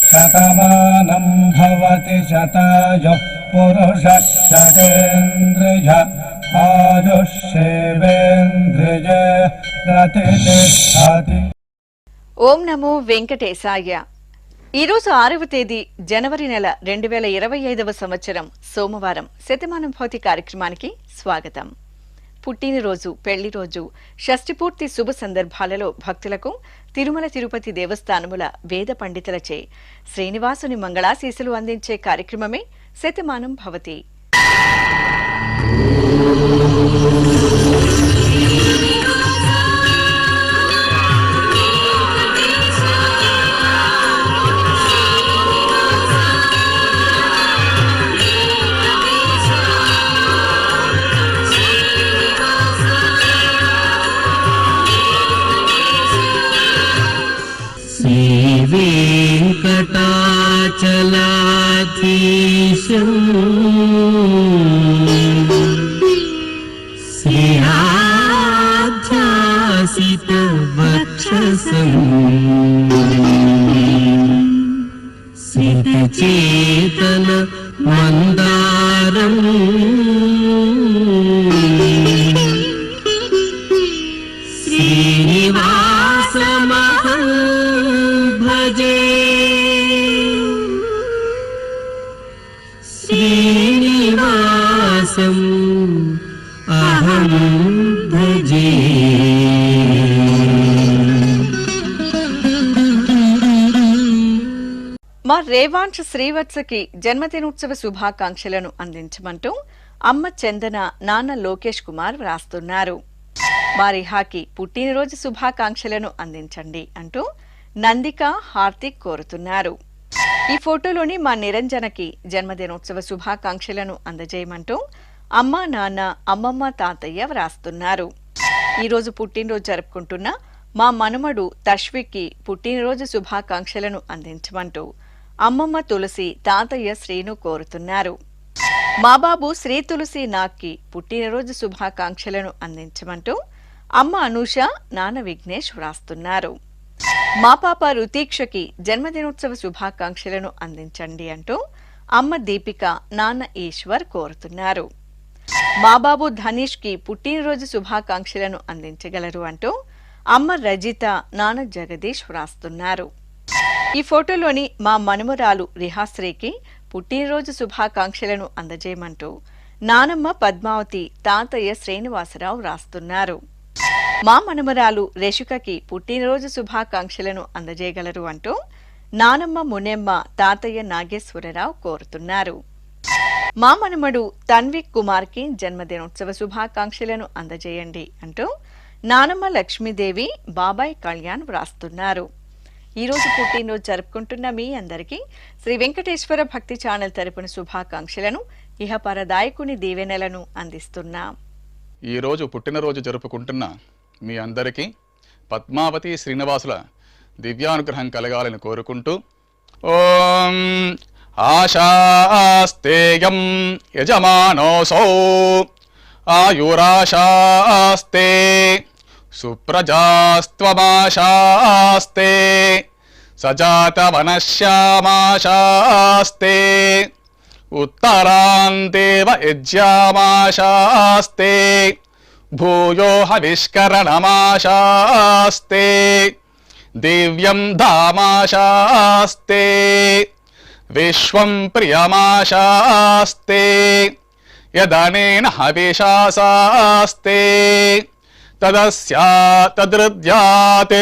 శతమానం భవతి శతాయుః పురుషः శతేంద్రియ ఆయుష్యేవేంద్రియ ప్రతిష్ఠతి. ఓం నమో వెంకటేశాయ. ఈరోజు 6వ తేదీ జనవరి నెల 2025వ సంవత్సరం సోమవారం. శతమానం భవతి కార్యక్రమానికి స్వాగతం. పుట్టినరోజు, పెళ్లి రోజు, షష్ఠిపూర్తి శుభ సందర్భాలలో భక్తులకు తిరుమల తిరుపతి దేవస్థానముల వేద పండితులచే శ్రీనివాసుని మంగళాశీసులు అందించే కార్యక్రమమే శతమానం భవతి. వెంకటాచలాధీశం శ్రీయాధ్యాసిత వక్షసం సితచేతన మందారం శ్రీనివాసమహం భజే. శ్రీనివాసం అహం భజే. మా రేవాంశ్ శ్రీవత్సకి జన్మదినోత్సవ శుభాకాంక్షలను అందించమంటూ అమ్మ చందన, నాన్న లోకేష్ కుమార్ వ్రాస్తున్నారు. మా రిహాకి పుట్టినరోజు శుభాకాంక్షలను అందించండి అంటూ నందిక, హార్దిక్ కోరుతున్నారు. ఈ ఫోటోలోని మా నిరంజనకి జన్మదినోత్సవ శుభాకాంక్షలను అందజేయమంటూ అమ్మ, నాన్న, అమ్మమ్మ, తాతయ్య వ్రాస్తున్నారు. ఈరోజు పుట్టినరోజు జరుపుకుంటున్న మా మనుమడు తష్విక్కి పుట్టినరోజు శుభాకాంక్షలను అందించమంటూ అమ్మమ్మ తులసి, తాతయ్య శ్రీను కోరుతున్నారు. మా బాబు శ్రీ తులసి నాగ్కి పుట్టినరోజు శుభాకాంక్షలను అందించమంటూ అమ్మ అనూష, నాన్న విఘ్నేష్ వ్రాస్తున్నారు. మా పాప రుతీక్షకి జన్మదినోత్సవ శుభాకాంక్షలను అందించండి అంటూ అమ్మ దీపిక, నాన్న ఈశ్వర్ కోరుతున్నారు. మా బాబు ధనీష్కి పుట్టినరోజు శుభాకాంక్షలను అందించగలరు అంటూ అమ్మ రజిత, నాన్న జగదీష్ వ్రాస్తున్నారు. ఈ ఫోటోలోని మా మనుమరాలు రిహాశ్రీకి పుట్టినరోజు శుభాకాంక్షలను అందజేయమంటూ నానమ్మ పద్మావతి, తాతయ్య శ్రీనివాసరావు వ్రాస్తున్నారు. మా మనుమరాలు రేషుకకి పుట్టినరోజు శుభాకాంక్షలను అందజేయగలరు అంటూ నానమ్మ మునెమ్మ, తాతయ్య నాగేశ్వరరావు కోరుతున్నారు. మా మనుమడు తన్విక్ కుమార్కి జన్మదినోత్సవ శుభాకాంక్షలను అందజేయండి అంటూ నానమ్మ లక్ష్మీదేవి, బాబాయ్ కళ్యాణ్ వ్రాస్తున్నారు. ఈరోజు పుట్టినరోజు జరుపుకుంటున్న మీ అందరికీ శ్రీ వెంకటేశ్వర భక్తి ఛానల్ తరపున శుభాకాంక్షలను, ఇహపరదాయకుని దీవెనలను అందిస్తున్నాం. ఈరోజు పుట్టినరోజు జరుపుకుంటున్న మీ అందరికీ పద్మావతి శ్రీనివాసుల దివ్యానుగ్రహం కలగాలని కోరుకుంటూ ఓం ఆశాస్తేయం యజమానోసౌ ఆయురాశాస్తే సుప్రజాస్త్వమాశాస్తే సజాతవనశ్యామాశాస్తే ఉత్తరాందేవ యజ్యామాశాస్తే భూయో హవిష్కరణమాశాస్తే దివ్యం ధామాశాస్తే విశ్వం ప్రియమాశాస్తే యదనేన హవిషాశాస్తే తదస్యాతదృద్యాత్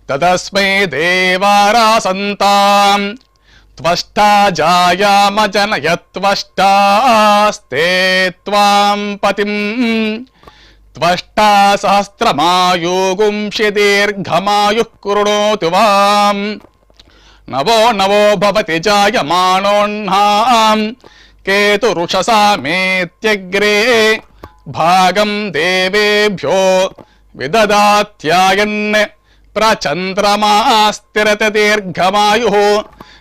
తదస్మై దేవారాసంతాం త్వష్టా జాయామజనయత్వష్టాస్తే త్వాం పతిం త్వష్టా సహస్రమాయుగుంషి దీర్ఘమాయుః కృణోతు వాం నవో నవో భవతి జాయమానోన్హాం కేతురుషసామేత్యగ్రే భాగం దేవేభ్యో విదదాత్యాయన్ ప్రచంద్రమాస్తిరత దీర్ఘమాయుః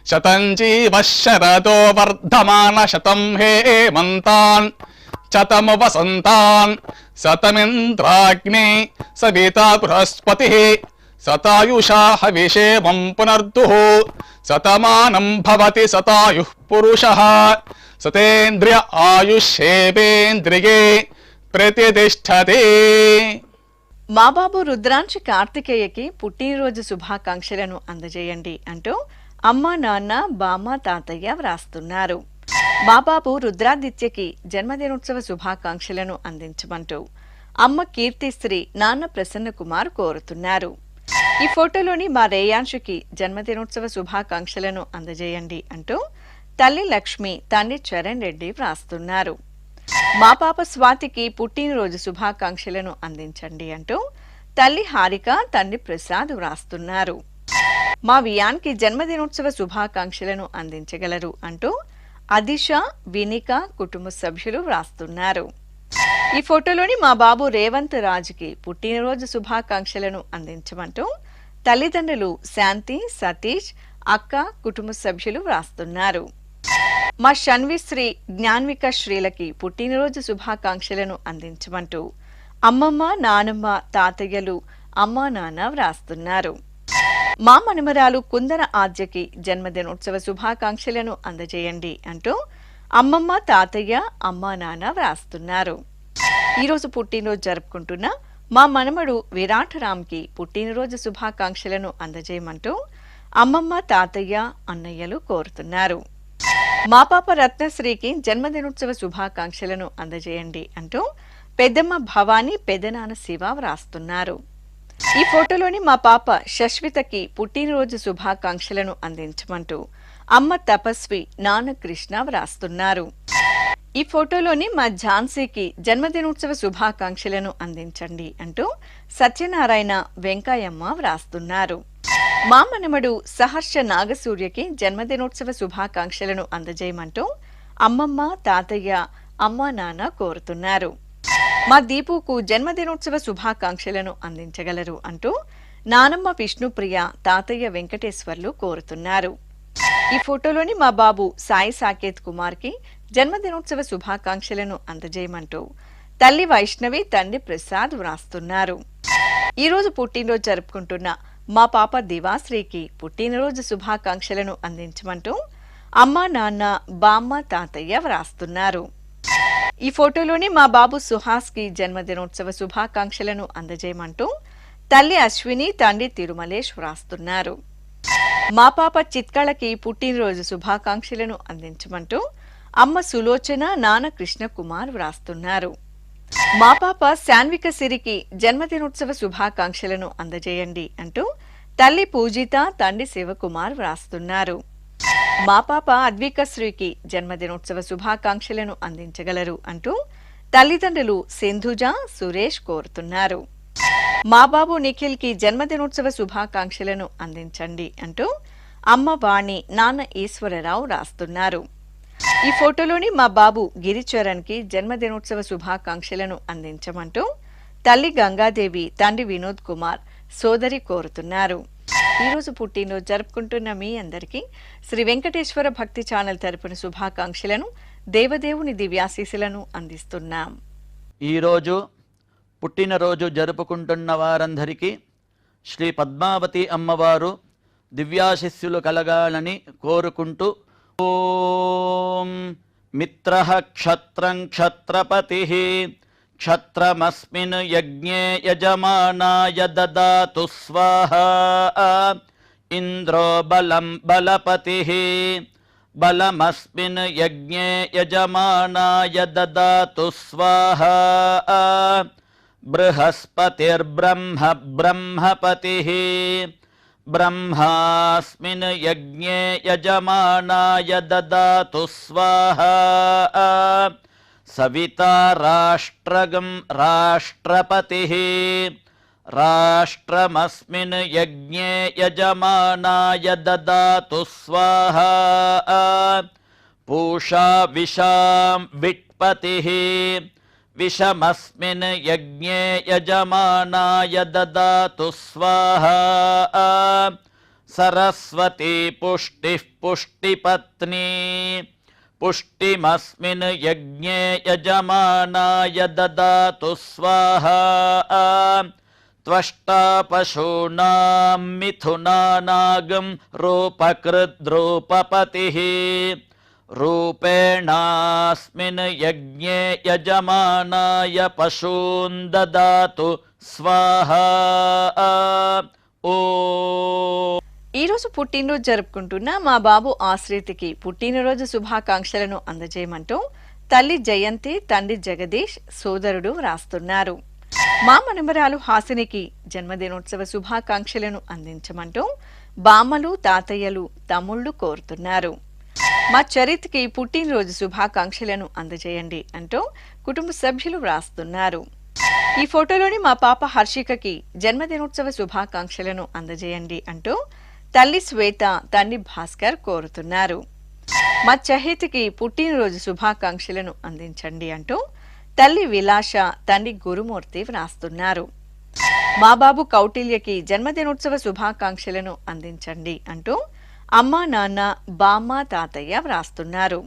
శతం జీవః శరదో వర్ధమాన శతం హేమంతాన్ శతము వసంతాన్ శతమింద్రాగ్నే సవితా బృహస్పతిః శతాయుషా హవిషేమం పునర్దుః శతమానం భవతి శతాయుః పురుషः శతేంద్రియ ఆయుష్యేవేంద్రియే ప్రతిష్టతే. మా బాబు రుద్రాంశ కార్తికేయకి పుట్టినరోజు శుభాకాంక్షలను అందజేయండి అంటూ అమ్మ నాన్న బామ్మ తాతయ్య వ్రాస్తున్నారు. మా బాబు రుద్రాదిత్యకి జన్మదినోత్సవ శుభాకాంక్షలను అందించమంటూ అమ్మ కీర్తిశ్రీ నాన్న ప్రసన్న కుమార్ కోరుతున్నారు. ఈ ఫోటోలోని మా రేయాంశుకి జన్మదినోత్సవ శుభాకాంక్షలను అందజేయండి అంటూ తల్లి లక్ష్మి తండ్రి చరణ్ రెడ్డి వ్రాస్తున్నారు. మా పాప స్వాతికి పుట్టినరోజు శుభాకాంక్షలను అందించండి అంటూ తల్లి హారిక తండ్రి ప్రసాద్ వ్రాస్తున్నారు. మా వియాన్కి జన్మదినోత్సవ శుభాకాంక్షలను అందించగలరు అంటూ అదిష వినిక కుటుంబ సభ్యులు వ్రాస్తున్నారు. ఈ ఫోటోలోని మా బాబు రేవంత్ రాజుకి పుట్టినరోజు శుభాకాంక్షలను అందించమంటూ తల్లిదండ్రులు శాంతి సతీష్ అక్క కుటుంబ సభ్యులు వ్రాస్తున్నారు. మా షన్విశ్రీ జ్ఞాన్విక శ్రీలకి పుట్టినరోజు శుభాకాంక్షలను అందించమంటూ అమ్మమ్మ నానమ్మ తాతయ్యలు అమ్మా నాన్న వ్రాస్తున్నారు. మా మనమరాలు కుందర ఆద్యకి జన్మదినోత్సవ శుభాకాంక్షలను అందజేయండి అంటూ అమ్మమ్మ తాతయ్య అమ్మా నాన్న వ్రాస్తున్నారు. ఈరోజు పుట్టినరోజు జరుపుకుంటున్న మా మనమడు విరాటరామ్కి పుట్టినరోజు శుభాకాంక్షలను అందజేయమంటూ అమ్మమ్మ తాతయ్య అన్నయ్యలు కోరుతున్నారు. మా పాప రత్నశ్రీకి జన్మదినోత్సవ శుభాకాంక్షలను అందజేయండి అంటూ పెద్దమ్మ భవానీ పెద్దనాన్న శివ వ్రాస్తున్నారు. ఈ ఫోటోలోని మా పాప శశ్వితకి పుట్టినరోజు శుభాకాంక్షలను అందించమంటూ అమ్మ తపస్వి నాన్న కృష్ణ వ్రాస్తున్నారు. ఈ ఫోటోలోని మా ఝాన్సీకి జన్మదినోత్సవ శుభాకాంక్షలను అందించండి అంటూ సత్యనారాయణ వెంకయ్యమ్మ వ్రాస్తున్నారు. మా మనమడు సహర్ష నాగసూర్యకి జన్మదినోత్సవ శుభాకాంక్షలను అందజేయమంటూ అమ్మమ్మ తాతయ్య అమ్మా నాన్న కోరుతున్నారు. మా దీపుకు జన్మదినోత్సవ శుభాకాంక్షలను అందించగలరు అంటూ నానమ్మ విష్ణుప్రియ తాతయ్య వెంకటేశ్వర్లు కోరుతున్నారు. ఈ ఫోటోలోని మా బాబు సాయి సాకేత్ కుమార్కి జన్మదినోత్సవ శుభాకాంక్షలను అందజేయమంటూ తల్లి వైష్ణవి తండ్రి ప్రసాద్ వ్రాస్తున్నారు. ఈరోజు పుట్టినరోజు జరుపుకుంటున్న మా పాప దివాశ్రీకి పుట్టినరోజు శుభాకాంక్షలను అందించమంటూ అమ్మా నాన్న బామ్మ తాతయ్య వ్రాస్తున్నారు. ఈ ఫోటోలోని మా బాబు సుహాస్కి జన్మదినోత్సవ శుభాకాంక్షలను అందజేయమంటూ తల్లి అశ్విని తండ్రి తిరుమలేష్ వ్రాస్తున్నారు. మా పాప చిత్కళకి పుట్టినరోజు శుభాకాంక్షలను అందించమంటూ అమ్మ సులోచన నాన్న కృష్ణ కుమార్ వ్రాస్తున్నారు. మా పాప శాన్విక సిరికి జన్మదినోత్సవ శుభాకాంక్షలను అందజేయండి అంటూ తల్లి పూజిత తండ్రి శివకుమార్ వ్రాస్తున్నారు. మా పాప అద్వికశ్రీకి జన్మదినోత్సవ శుభాకాంక్షలను అందించగలరు అంటూ తల్లిదండ్రులు సింధుజ సురేష్ కోరుతున్నారు. మా బాబు నిఖిల్కి జన్మదినోత్సవ శుభాకాంక్షలను అందించండి అంటూ అమ్మ వాణి నాన్న ఈశ్వరరావు రాస్తున్నారు. ఈ ఫోటోలోని మా బాబు గిరిచరణ్కి జన్మదినోత్సవ శుభాకాంక్షలను అందించమంటూ తల్లి గంగాదేవి తండ్రి వినోద్ కుమార్ సోదరి కోరుతున్నారు. ఈరోజు పుట్టినరోజు జరుపుకుంటున్న మీ అందరికీ శ్రీ వెంకటేశ్వర భక్తి ఛానల్ తరపున శుభాకాంక్షలను దేవదేవుని దివ్యాశీస్సులను అందిస్తున్నాం. ఈరోజు పుట్టినరోజు జరుపుకుంటున్న వారందరికీ శ్రీ పద్మావతి అమ్మవారు దివ్యాశిస్సులు కలగాలని కోరుకుంటూ ఓం మిత్రః క్షత్రం క్షత్రపతిః క్షత్రమస్మిన్ యజ్ఞే యజమానాయ దదాతు స్వాహా ఇంద్రో బలం బలపతిః బలమస్మిన్ యజ్ఞే యజమానాయ దదాతు స్వాహా బృహస్పతిర్బ్రహ్మ బ్రహ్మపతిః బ్రహ్మాస్మిన్ యజ్ఞే యజమానాయ దదాతు స్వాహా సవితా రాష్ట్రగం రాష్ట్రపతిః రాష్ట్రమస్మిన్ యజ్ఞే యజమానాయ దదాతు స్వాహా పూషా విషాం విట్పతిః విషమస్మిన్ యజ్ఞే యజమానాయ దదాతు స్వాహా సరస్వతీ పుష్టిః పుష్టిపత్నీ पुष्टिमस्मिन् यज्ञे यजमानाय ददातु स्वाहा त्वष्टा पशूनां मिथुनानागं रूपकृद्रूपपतिः रूपेणास्मिन् यज्ञे यजमानाय पशून् ददातु स्वाहा ओ ఈరోజు పుట్టినరోజు జరుపుకుంటున్న మా బాబు ఆశ్రితికి పుట్టినరోజు శుభాకాంక్షలను అందజేయమంటూ తల్లి జయంతి, తండ్రి జగదీష్, సోదరుడు వ్రాస్తున్నారు. మా మనమరాలు హాసినికి జన్మదినోత్సవ శుభాకాంక్షలను అందించమంటూ బామ్మలు, తాతయ్యలు, తమ్ముళ్ళు కోరుతున్నారు. మా చరిత్కి పుట్టినరోజు శుభాకాంక్షలను అందజేయండి అంటూ కుటుంబ సభ్యులు వ్రాస్తున్నారు. ఈ ఫోటోలోని మా పాప హర్షికకి జన్మదినోత్సవ శుభాకాంక్షలను అందజేయండి అంటూ తల్లి శ్వేత, తండ్రి భాస్కర్ కోరుతున్నారు. మా చహితికి పుట్టినరోజు శుభాకాంక్షలను అందించండి అంటూ తల్లి విలాష, తండ్రి గురుమూర్తి వ్రాస్తున్నారు. మా బాబు కౌటిల్యకి జన్మదినోత్సవ శుభాకాంక్షలను అందించండి అంటూ అమ్మా, నాన్న, బామ్మ, తాతయ్య వ్రాస్తున్నారు.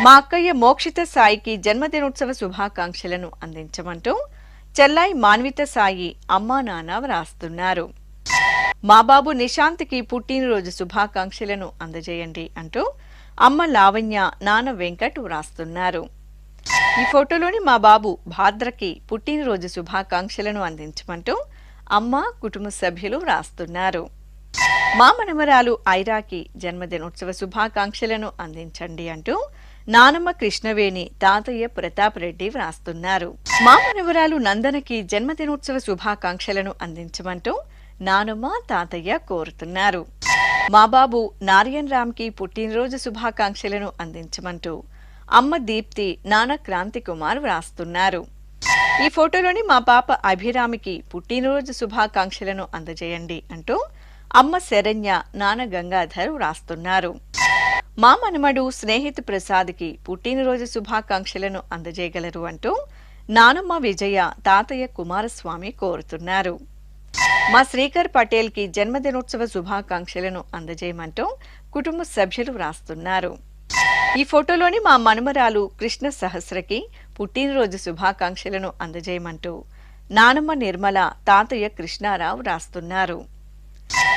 మా అక్కయ్య మోక్షిత సాయికి జన్మదినోత్సవ శుభాకాంక్షలను అందించమంటూ చెల్లాయి మాన్విత సాయి, అమ్మా, నాన్న వ్రాస్తున్నారు. మా బాబు నిశాంత్కి పుట్టినరోజు శుభాకాంక్షలను అందజేయండి అంటూ అమ్మ లావణ్య, నాన్న వెంకట్ వ్రాస్తున్నారు. ఈ ఫోటోలోని మా బాబు భాద్రకి పుట్టినరోజు శుభాకాంక్షలను అందించమంటూ అమ్మ, కుటుంబ సభ్యులు వ్రాస్తున్నారు. మా మనమరాలు ఐరాకి జన్మదినోత్సవ శుభాకాంక్షలను అందించండి అంటూ నానమ్మ కృష్ణవేణి, తాతయ్య ప్రతాప్ రెడ్డి వ్రాస్తున్నారు. మా మనవరాలు నందనకి జన్మదినోత్సవ శుభాకాంక్షలను అందించమంటూ నానమ్మ, తాతయ్య కోరుతున్నారు. మా బాబు నారాయణ్ రామ్కి పుట్టినరోజు శుభాకాంక్షలను అందించమంటూ అమ్మ దీప్తి, నాన్న క్రాంతి కుమార్ వ్రాస్తున్నారు. ఈ ఫోటోలోని మా పాప అభిరామికి పుట్టినరోజు శుభాకాంక్షలను అందజేయండి అంటూ అమ్మ శరణ్య, నాన్న గంగాధర్ వ్రాస్తున్నారు. మా మనమడు స్నేహితు ప్రసాద్కి పుట్టినరోజు శుభాకాంక్షలను అందజేయగలరు అంటూ నానమ్మ విజయ, తాతయ్య కుమారస్వామి కోరుతున్నారు. మా శ్రీకర్ పటేల్కి జన్మదినోత్సవ శుభాకాంక్షలను అందజేయమంటూ కుటుంబ సభ్యులు వ్రాస్తున్నారు. ఈ ఫోటోలోని మా మనుమరాలు కృష్ణ సహస్రకి పుట్టినరోజు శుభాకాంక్షలను అందజేయమంటూ నానమ్మ నిర్మల, తాతయ్య కృష్ణారావు వ్రాస్తున్నారు.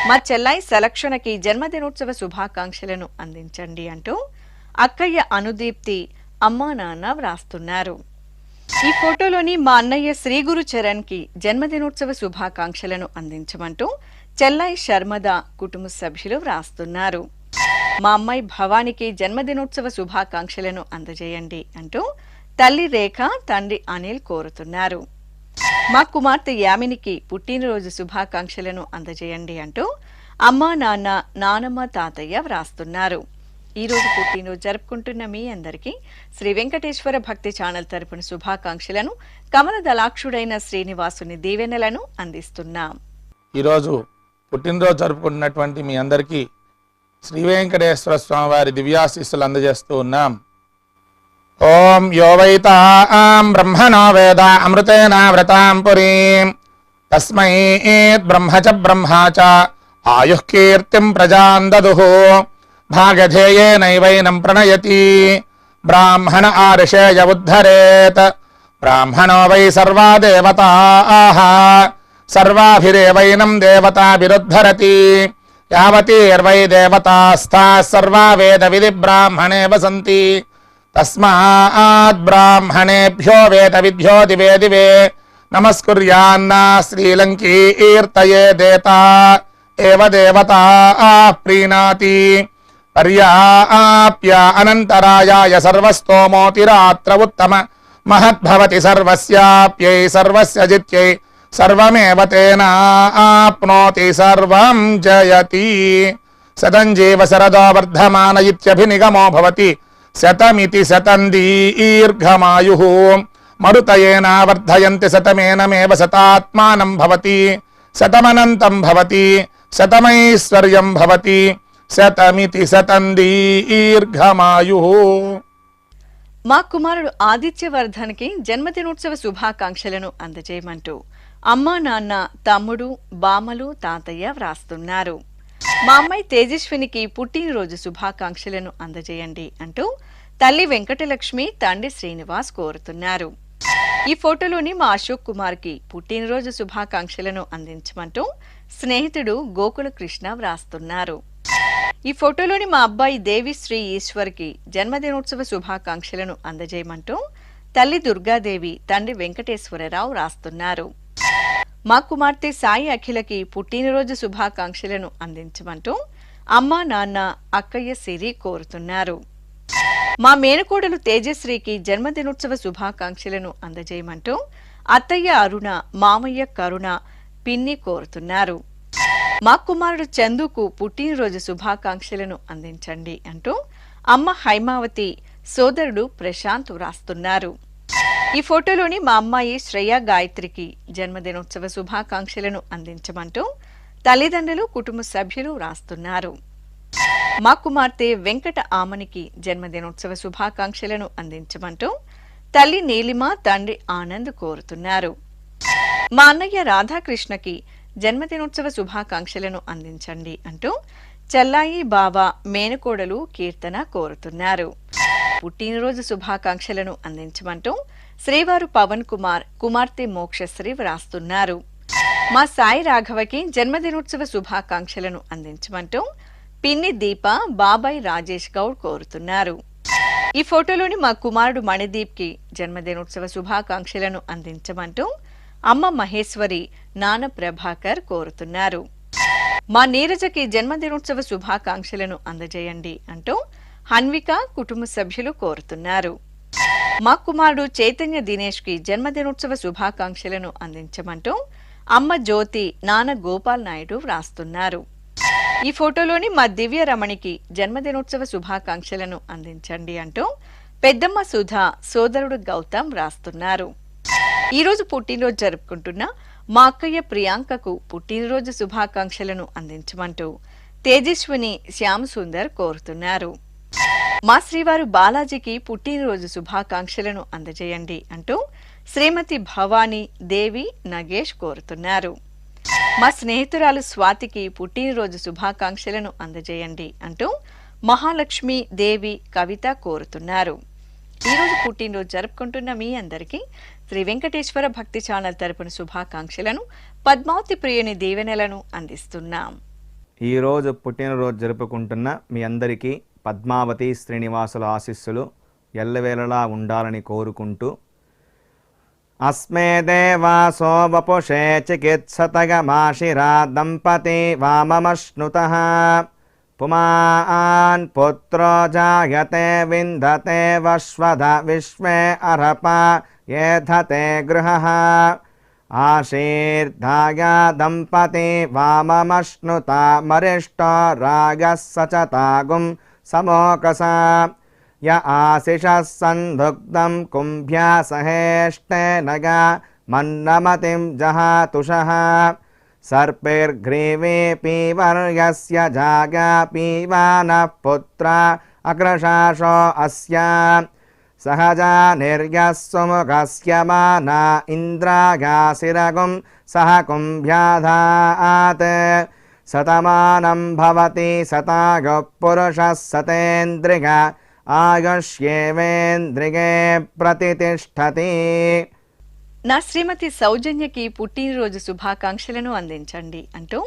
మా చెల్లాయి సలక్షణకి జన్మదినోత్సవ శుభాకాంక్షలను అందించండి అంటూ అక్కయ్య అనుదీప్తి, అమ్మా, నాన్న వ్రాస్తున్నారు. ఈ ఫోటోలోని మా అన్నయ్య శ్రీ గురు చరణ్కి జన్మదినోత్సవ శుభాకాంక్షలను అందించమంటూ చెల్లాయి శర్మద, కుటుంబ సభ్యులు వ్రాస్తున్నారు. మా అమ్మాయి భవానికి జన్మదినోత్సవ శుభాకాంక్షలను అందజేయండి అంటూ తల్లి రేఖ, తండ్రి అనిల్ కోరుతున్నారు. మా కుమార్తె యామినికి పుట్టినరోజు శుభాకాంక్షలను అందజేయండి అంటూ అమ్మా, నాన్న, నానమ్మ, తాతయ్య వ్రాస్తున్నారు. ఈరోజు పుట్టినరోజు జరుపుకుంటున్న మీ అందరికీ శ్రీ వెంకటేశ్వర భక్తి ఛానల్ తరపున శుభాకాంక్షలను, కమల దళాక్షుడైన శ్రీనివాసుని దీవెనలను అందిస్తున్నాం. ఈరోజు పుట్టినరోజు జరుపుకుంటున్నటువంటి మీ అందరికీ శ్రీ వెంకటేశ్వర స్వామి వారి దివ్యాశీస్సులు అందజేస్తూ ఉన్నాం. ఓం యో వైతాం బ్రహ్మణో వేద అమృతేనావ్రతాం పురీం తస్మై బ్రహ్మ చ బ్రహ్మా చ ఆయుః కీర్తిం ప్రజాం దదుః భాగధేయేనైవైనం ప్రణయతి బ్రాహ్మణ ఆర్షేయ ఉద్ధరేత్ బ్రాహ్మణో వై సర్వా దేవతాః సర్వాభిరేవైనం దేవతాభిరుద్ధరతి యావతీర్వై దేవతాస్థాః సర్వా వేద విధి బ్రాహ్మణే వసంతి తస్మాత్ బ్రాహ్మణేభ్యో వేద విద్యో దివే దివే నమస్కుర్యాన్నా శ్రీలంకీర్తయే దేతా ఏవ దేవతా ప్రీణాతి పర్యాప్య అనంతరాయాయ సర్వస్తోమోతిరాత్ర ఉత్తమ మహద్భవతి సర్వస్యాప్యై సర్వస్య జిత్యై సర్వమేవ తేనాప్నోతి సర్వం జయతి శతం జీవ శరదో వర్ధమాన ఇత్యభినిగమో భవతి శతమితి శతం దీర్ఘమాయుః మరుతయేనా వర్ధయంతి శతమేనమేవ శతాత్మానం భవతి శతమనంతం భవతి శతమైశ్వర్యం భవతి శతమితి శతం దీర్ఘమాయుః. మా కుమారుడు ఆదిత్యవర్ధన్కి జన్మదినోత్సవ శుభాకాంక్షలను అందజేయమంటూ అమ్మా, నాన్న, తమ్ముడు, బామ్మలు, తాతయ్య వ్రాస్తున్నారు. మా అమ్మాయి తేజస్వినికి పుట్టినరోజు శుభాకాంక్షలను అందజేయండి అంటూ తల్లి వెంకటలక్ష్మి, తండ్రి శ్రీనివాస్ కోరుతున్నారు. ఈ ఫోటోలోని మా అశోక్ కుమార్కి పుట్టినరోజు శుభాకాంక్షలను అందించమంటూ స్నేహితుడు గోకుల కృష్ణ వ్రాస్తున్నారు. ఈ ఫోటోలోని మా అబ్బాయి దేవిశ్రీ ఈశ్వర్కి జన్మదినోత్సవ శుభాకాంక్షలను అందజేయమంటూ తల్లి దుర్గాదేవి, తండ్రి వెంకటేశ్వరరావు రాస్తున్నారు. మా కుమార్తె సాయి అఖిలకి పుట్టినరోజు శుభాకాంక్షలను అందించమంటూ అమ్మ, నాన్న, అక్కయ్య సిరి కోరుతున్నారు. మా మేనకోడలు తేజశ్రీకి జన్మదినోత్సవ శుభాకాంక్షలను అందజేయమంటూ అత్తయ్య అరుణ, మామయ్య కరుణ, పిన్ని కోరుతున్నారు. మా కుమారుడు చందుకు పుట్టినరోజు శుభాకాంక్షలను అందించండి అంటూ అమ్మ హైమావతి, సోదరుడు ప్రశాంత్ వ్రాస్తున్నారు. ఈ ఫోటోలోని మా అమ్మాయి శ్రేయ గాయత్రికి జన్మదినోత్సవ శుభాకాంక్షలను అందించమంటూ తల్లిదండ్రులు, కుటుంబ సభ్యులు వ్రాస్తున్నారు. మా కుమార్తె వెంకట ఆమనికి జన్మదినోత్సవ శుభాకాంక్షలను అందించమంటూ తల్లి నీలిమ, తండ్రి ఆనంద్ కోరుతున్నారు. మా అన్నయ్య రాధాకృష్ణకి జన్మదినోత్సవ శుభాకాంక్షలను అందించండి అంటూ చెల్లాయి, బావ, మేనకోడలు కీర్తన కోరుతున్నారు. పుట్టినరోజు శుభాకాంక్షలను అందించమంటూ శ్రీవారు పవన్ కుమార్, కుమార్తె మోక్షశ్రీ వ్రాస్తున్నారు. మా సాయి రాఘవకి జన్మదినోత్సవ శుభాకాంక్షలను అందించమంటూ పిన్ని దీప, బాబాయ్ రాజేష్ గౌడ్ కోరుతున్నారు. ఈ ఫోటోలోని మా కుమారుడు మణిదీప్కి జన్మదినోత్సవ శుభాకాంక్షలను అందించమంటూ అమ్మ మహేశ్వరి, నాన్న ప్రభాకర్ కోరుతున్నారు. మా నీరజకి జన్మదినోత్సవ శుభాకాంక్షలను అందజేయండి అంటూ హన్విక, కుటుంబ సభ్యులు కోరుతున్నారు. మా కుమారుడు చైతన్య దినేష్కి జన్మదినోత్సవ శుభాకాంక్షలను అందించమంటూ అమ్మ జ్యోతి, నాన్న గోపాల్ నాయుడు వ్రాస్తున్నారు. ఈ ఫోటోలోని మా దివ్య రమణికి జన్మదినోత్సవ శుభాకాంక్షలను అందించండి అంటూ పెద్దమ్మ సుధా, సోదరుడు గౌతమ్ వ్రాస్తున్నారు. ఈరోజు పుట్టినరోజు జరుపుకుంటున్న మా అక్కయ్య ప్రియాంకకు పుట్టినరోజు శుభాకాంక్షలను అందించమంటూ తేజస్విని, శ్యామ్ సుందర్ కోరుతున్నారు. మా శ్రీవారు బాలాజీకి పుట్టినరోజు శుభాకాంక్షలను అందజేయండి అంటూ శ్రీమతి భవానీ, దేవి, నగేష్ కోరుతున్నారు. మా స్నేహితురాలు స్వాతికి పుట్టినరోజు శుభాకాంక్షలను అందజేయండి అంటూ మహాలక్ష్మి, దేవి, కవిత కోరుతున్నారు. ఈరోజు పుట్టినరోజు జరుపుకుంటున్న మీ అందరికీ శ్రీ వెంకటేశ్వర భక్తి ఛానల్ తరపున శుభాకాంక్షలను, పద్మావతి ప్రియుని దీవెనలను అందిస్తున్నాం. ఈరోజు పుట్టినరోజు జరుపుకుంటున్న మీ అందరికీ పద్మావతి శ్రీనివాసుల ఆశీస్సులు ఎల్లవేళలా ఉండాలని కోరుకుంటూ అస్మే దేవాసో వపుషే చికిత్సతగమాశిరా దంపతి వామమశ్నుతః పుమాన్ పుత్రో జాయతే విందతే వశ్వధ విశ్వే అర్హప ఏధతే గృహః ఆశీర్ధాయ దంపతి వామమశ్నుత మరిష్టో రాగः సచతాగుం సమోకసా య ఆశిషः సందుగ్ధం కుంభ్యా సహేష్టేనగా మన్నమతిం జహాతుషః సర్పైర్గ్రీవే పీవర్యస్య జాగా పీవానః పుత్ర అగ్రశాషో అస్య సహజా నిర్యః సుముఖస్య మానా ఇంద్రాగాసిరగుం సహ కుంభ్యాధాత్ శతమానం భవతి శతాయుః పురుషः శతేంద్రియ ఆయుష్యేవేంద్రియే ప్రతితిష్ఠతి. నా శ్రీమతి సౌజన్యకి పుట్టినరోజు శుభాకాంక్షలను అందించండి అంటూ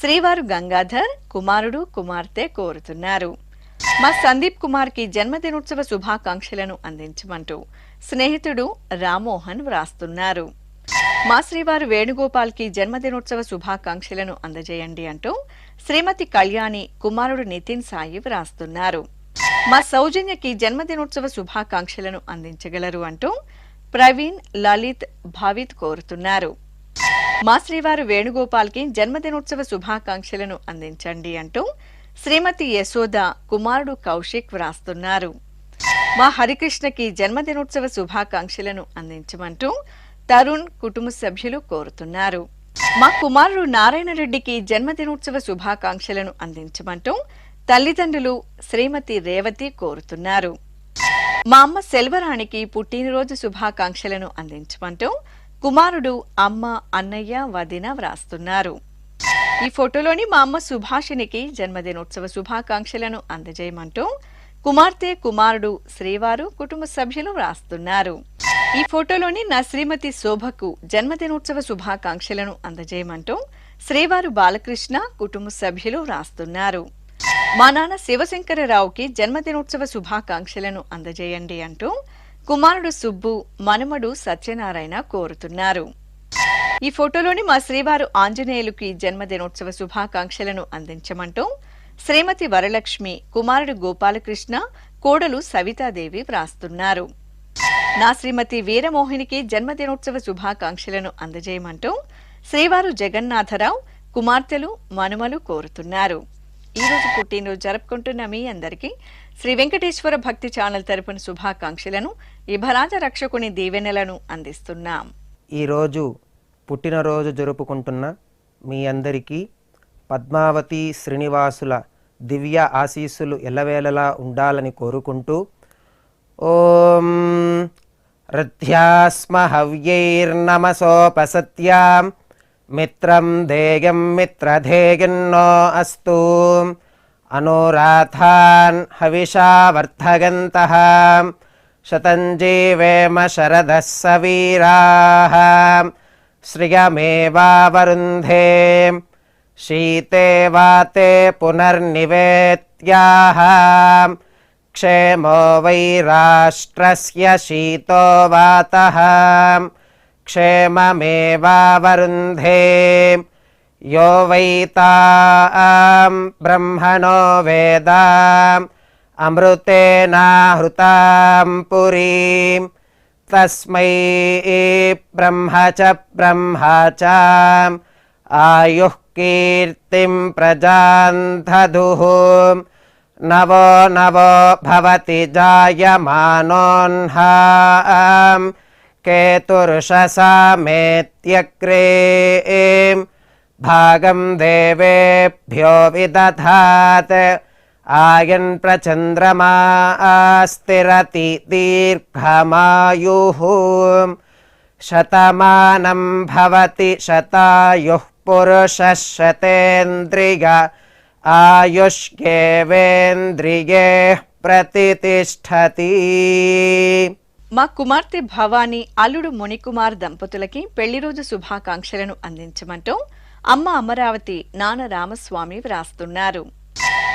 శ్రీవారు గంగాధర్, కుమారుడు, కుమార్తె కోరుతున్నారు. మా సందీప్ కుమార్కి జన్మదినోత్సవ శుభాకాంక్షలను అందించమంటూ స్నేహితుడు రామ్మోహన్ వ్రాస్తున్నారు. మా శ్రీవారు వేణుగోపాల్కి జన్మదినోత్సవ శుభాకాంక్షలను అందజేయండి అంటూ శ్రీమతి కళ్యాణి, కుమారుడు నితిన్ సాయి వ్రాస్తున్నారు. మా సౌజన్యకి జన్మదినోత్సవ శుభాకాంక్షలను అందించగలరు అంటూ ప్రవీణ్, లలిత్, భవిత్ కోరుతున్నారు. మా శ్రీవారు వేణుగోపాల్కి జన్మదినోత్సవ శుభాకాంక్షలను అందించండి అంటూ శ్రీమతి యశోద, కుమారుడు కౌశిక్ వ్రాస్తున్నారు. మా హరికృష్ణకి జన్మదినోత్సవ శుభాకాంక్షలను అందించమంటూ తరుణ్, కుటుంబ సభ్యులు కోరుతున్నారు. మా కుమారుడు నారాయణ రెడ్డికి జన్మదినోత్సవ శుభాకాంక్షలను అందించమంటూ తల్లిదండ్రులు శ్రీమతి రేవతి కోరుతున్నారు. మా అమ్మ సెల్వరాణికి పుట్టినరోజు శుభాకాంక్షలను అందించమంటూ కుమారుడు, అమ్మ, అన్నయ్య, వదిన వ్రాస్తున్నారు. ఈ ఫోటోలోని మా అమ్మ సుభాషినికి జన్మదినోత్సవ శుభాకాంక్షలను అందజేయమంటూ కుమార్తె కుమారుడు శ్రీవారు కుటుంబ సభ్యులు వ్రాస్తున్నారు. ఈ ఫోటోలోని నా శ్రీమతి శోభకు జన్మదినోత్సవ శుభాకాంక్షలను అందజేయమంటూ శ్రీవారు బాలకృష్ణ కుటుంబ సభ్యులు వ్రాస్తున్నారు. మా నాన్న శివశంకరరావుకి జన్మదినోత్సవ శుభాకాంక్షలను అందజేయండి అంటూ కుమారుడు సుబ్బు మనుమడు సత్యనారాయణ కోరుతున్నారు. ఈ ఫోటోలోని మా శ్రీవారు ఆంజనేయులకి జన్మదినోత్సవ శుభాకాంక్షలను అందించమంటూ శ్రీమతి వరలక్ష్మి కుమారుడు గోపాలకృష్ణ కోడలు సవితాదేవి వ్రాస్తున్నారు. నా శ్రీమతి వీరమోహినికి జన్మదినోత్సవ శుభాకాంక్షలను అందజేయమంటూ శ్రీవారు జగన్నాథరావు కుమార్తెలు మనుమలు కోరుతున్నారు. ఈ రోజు పుట్టినరోజు జరుపుకుంటున్న మీ అందరికీ శ్రీ వెంకటేశ్వర భక్తి ఛానల్ తరపున శుభాకాంక్షలను ఇభరాజ రక్షకుని దీవెనలను అందిస్తున్నాం. ఈరోజు పుట్టినరోజు జరుపుకుంటున్న మీ అందరికీ పద్మావతి శ్రీనివాసుల దివ్య ఆశీస్సులు ఎల్లవేళలా ఉండాలని కోరుకుంటూ ఓం రథ్యాస్మ హవ్యైర్నమసోపసత్యాం మిత్రం దేయం మిత్రధేయన్నో అస్తు అనురాధాన్ హవిషా వర్ధగంతః శతం జీవేమ శరదః సవీరాః శ్రియమేవావరుంధే శీతే వాతే పునర్నివేత్యాః క్షేమో వై రాష్ట్రస్య శీతో వాతః క్షేమమేవావరుంధే యో వై తాం బ్రహ్మణో వేద అమృతేనాహృతాం పురీం తస్మై బ్రహ్మ చ ఆయుః కీర్తిం ప్రజాన్ దదుః నవో నవో భవతి జాయమానోన్హాం కేతుర్షసామేత్యగ్రే భాగం దేవేభ్యో విదధాత్ ఆయన్ ప్రచంద్రమా స్థిరతి దీర్ఘమాయుః శతమానం భవతి శతాయుః పురుషः శతేంద్రియ ఆయుష్యేవేంద్రియే ప్రతితిష్ఠతి. మా కుమార్తె భవానీ అల్లుడు మునికుమార్ దంపతులకి పెళ్లి రోజు శుభాకాంక్షలను అందించమంటూ అమ్మ అమరావతి నాన్న రామస్వామి వ్రాస్తున్నారు.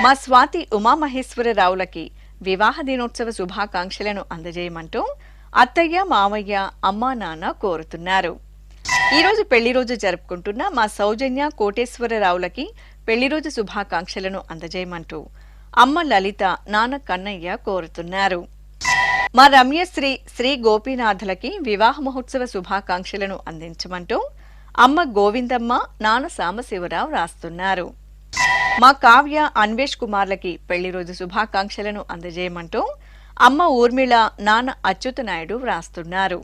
మా స్వాతి ఉమామహేశ్వరరావులకి వివాహ దినోత్సవ శుభాకాంక్షలను అందజేయమంటూ అత్తయ్య మామయ్య అమ్మా నాన్న కోరుతున్నారు. ఈరోజు పెళ్లి రోజు జరుపుకుంటున్న మా సౌజన్య కోటేశ్వరరావులకి పెళ్లి రోజు శుభాకాంక్షలను అందజేయమంటూ అమ్మ లలిత నాన్న కన్నయ్య కోరుతున్నారు. మా రమ్యశ్రీ శ్రీ గోపీనాథులకి వివాహ మహోత్సవ శుభాకాంక్షలను అందించమంటూ అమ్మ గోవిందమ్మ నాన్న సాంబశివరావు రాస్తున్నారు. మా కావ్య అన్వేష్ కుమార్లకి పెళ్లి రోజు శుభాకాంక్షలను అందజేయమంటూ అమ్మ ఊర్మిళ నాన్న అచ్యుతనాయుడు వ్రాస్తున్నారు.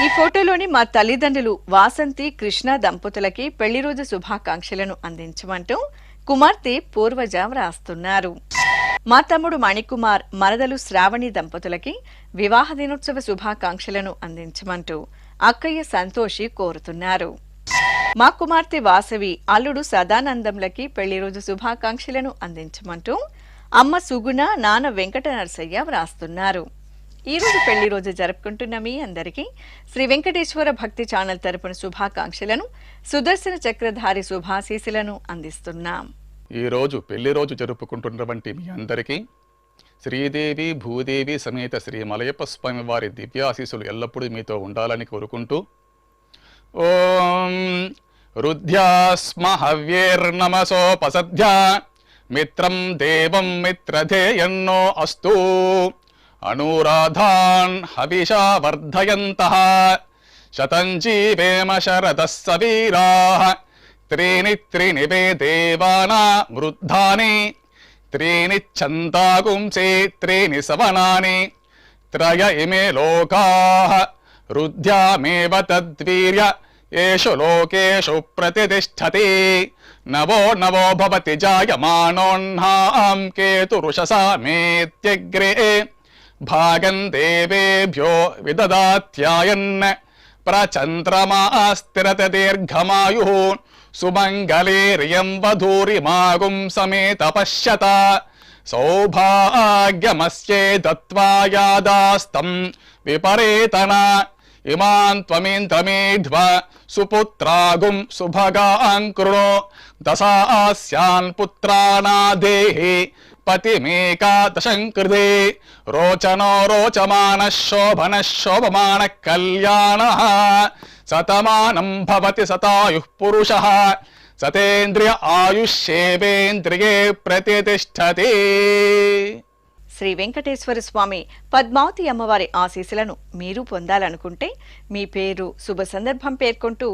ఈ ఫోటోలోని మా తల్లిదండ్రులు వాసంతి కృష్ణ దంపతులకి పెళ్లి రోజు శుభాకాంక్షలను అందించమంటూ కుమార్తె పూర్వజ వ్రాస్తున్నారు. మా తమ్ముడు మణికుమార్ మరదలు శ్రావణి దంపతులకి వివాహ దినోత్సవ శుభాకాంక్షలను అందించమంటూ అక్కయ్య సంతోషి కోరుతున్నారు. మా కుమార్తె వాసవి అల్లుడు సదానందంలకి పెళ్లి రోజు శుభాకాంక్షలను అందించమంటూ అమ్మ సుగుణ నాన్న వెంకట నరసయ్య వ్రాస్తున్నారు. ఈ రోజు పెళ్లి రోజు జరుపుకుంటున్న మీ అందరికీ శ్రీ వెంకటేశ్వర భక్తి ఛానల్ తరపున శుభాకాంక్షలను సుదర్శన చక్రధారి శుభాశీసులను అందిస్తున్నాం. ఈ రోజు పెళ్లి రోజు జరుపుకుంటున్నటువంటి మీ అందరికీ శ్రీదేవి భూదేవి సమేత శ్రీ మలయప్ప స్వామి వారి దివ్యాశీసులు ఎల్లప్పుడూ మీతో ఉండాలని కోరుకుంటూ ఓం రుద్ధ్యాస్మ హవ్యేర్నమసోపసద్ధ్యా మిత్రం దేవం మిత్రధేయన్నో అస్తు అనురాధాన్ హవిషా వర్ధయంతః శతం జీవేమ శరదః సవీరాః త్రీణి త్రీణి వే దేవానా వృద్ధాని త్రీణి ఛందాగుంసే త్రీణి సవనాని త్రయ ఇమే లోకాః రుద్ధ్యామేవ తద్వీర్య ఏషు లోకేషు ప్రతితిష్ఠతి నవో నవో భవతి జాయమానోన్హాం కేతురుషసామేత్యగ్రే భాగం దేవేభ్యో విదదాత్యాయన్ ప్రచంద్రమా స్థిరత దీర్ఘమాయుః సుమంగళేర్యం వధూరిమాగుం సమేత పశ్యత సౌభాగ్యమస్యే దత్వా యాదాస్తం విపరేతన ఇమాన్ త్వమేంద్రమేధ్వ సుపుత్రాగుం సుభగాన్ కృణో దశాస్యాన్ పుత్రానాదేహి పతిమేకాదశం కృతే రోచనో రోచమాన శోభన శోభమాన కళ్యాణ శతమానం భవతి శతాయుః పురుషః సతేంద్రియ ఆయుష్యేవేంద్రియే ప్రతిష్టతి. శ్రీ వెంకటేశ్వర స్వామి పద్మావతి అమ్మవారి ఆశీస్సులను మీరు పొందాలనుకుంటే మీ పేరు శుభ సందర్భం పేర్కొంటూ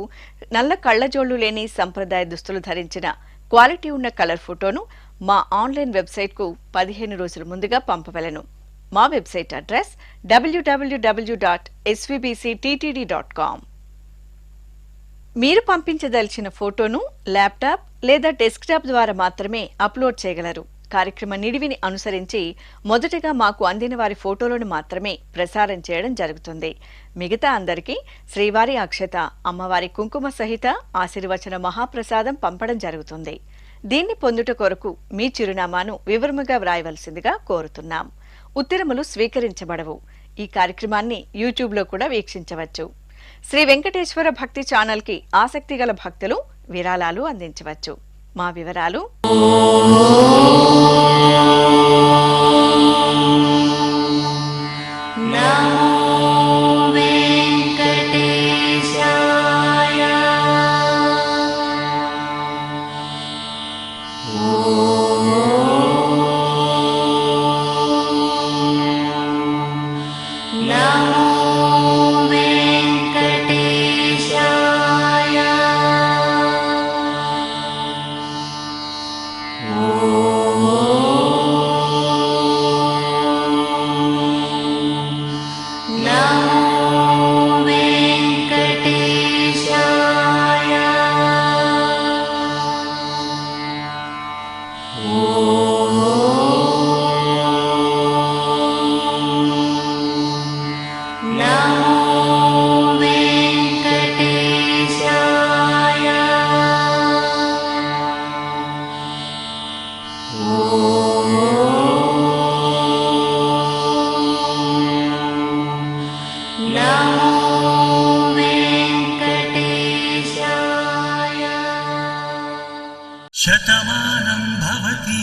నల్ల కళ్లజోళ్లు లేని సంప్రదాయ దుస్తులు ధరించిన క్వాలిటీ ఉన్న కలర్ ఫోటోను మా ఆన్లైన్ వెబ్సైట్కు 15 రోజుల ముందుగా పంపవలెను. మా వెబ్సైట్ అడ్రస్ www.svbcttd.com. మీరు పంపించదలిచిన ఫోటోను ల్యాప్టాప్ లేదా డెస్క్టాప్ ద్వారా మాత్రమే అప్లోడ్ చేయగలరు. కార్యక్రమ నిడివిని అనుసరించి మొదటగా మాకు అందిన వారి ఫోటోలను మాత్రమే ప్రసారం చేయడం జరుగుతుంది. మిగతా అందరికీ శ్రీవారి అక్షత, అమ్మవారి కుంకుమ సహిత ఆశీర్వచన మహాప్రసాదం పంపడం జరుగుతుంది. దీన్ని పొందుట కొరకు మీ చిరునామాను వివరముగా వ్రాయవలసిందిగా కోరుతున్నాం. ఉత్తరములు స్వీకరించబడవు. ఈ కార్యక్రమాన్ని యూట్యూబ్లో కూడా వీక్షించవచ్చు. శ్రీ వెంకటేశ్వర భక్తి ఛానల్కి ఆసక్తి గల భక్తులు విరాళాలు అందించవచ్చు. మా వివరాలు: శతమానం భవతి.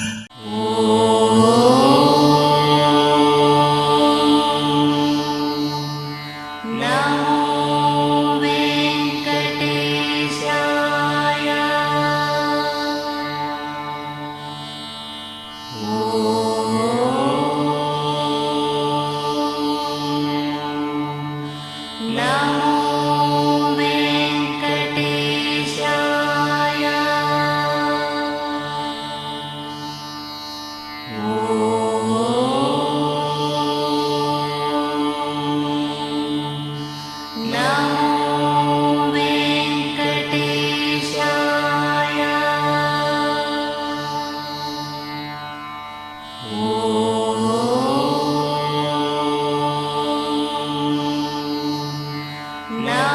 No.